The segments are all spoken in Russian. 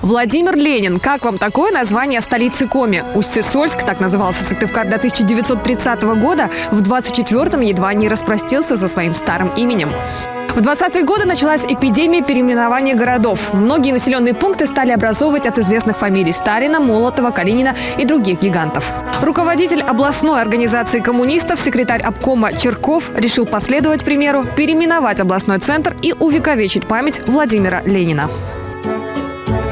Владимир Ленин. Как вам такое название столицы Коми? Усть-Сысольск, так назывался Сыктывкар до 1930 года, в 24-м едва не распростился со своим старым именем. В 20-е годы началась эпидемия переименования городов. Многие населенные пункты стали образовывать от известных фамилий Сталина, Молотова, Калинина и других гигантов. Руководитель областной организации коммунистов, секретарь обкома Чирков решил последовать примеру, переименовать областной центр и увековечить память Владимира Ленина.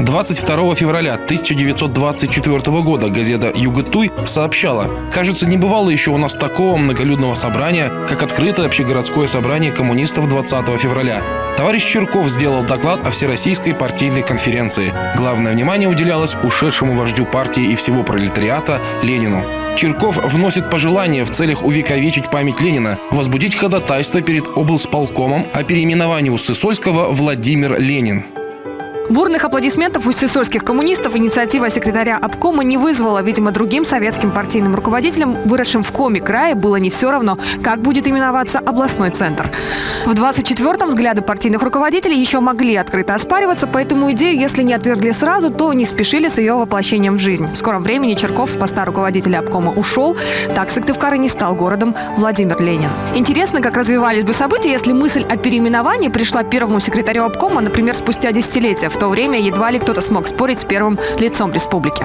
22 февраля 1924 года газета «Юготуй» сообщала: «Кажется, не бывало еще у нас такого многолюдного собрания, как открытое общегородское собрание коммунистов 20 февраля. Товарищ Чирков сделал доклад о Всероссийской партийной конференции. Главное внимание уделялось ушедшему вождю партии и всего пролетариата Ленину. Чирков вносит пожелания в целях увековечить память Ленина, возбудить ходатайство перед облсполкомом о переименовании Усть-Сысольского «Владимир Ленин». Бурных аплодисментов усть-сысольских коммунистов инициатива секретаря обкома не вызвала. Видимо, другим советским партийным руководителям, выросшим в Коми крае, было не все равно, как будет именоваться областной центр. В 24-м взгляды партийных руководителей еще могли открыто оспариваться, поэтому идею, если не отвергли сразу, то не спешили с ее воплощением в жизнь. В скором времени Чирков с поста руководителя обкома ушел. Так Сыктывкар и не стал городом Владимир Ленин. Интересно, как развивались бы события, если мысль о переименовании пришла первому секретарю обкома, например, спустя десятилетия. В то время едва ли кто-то смог спорить с первым лицом республики.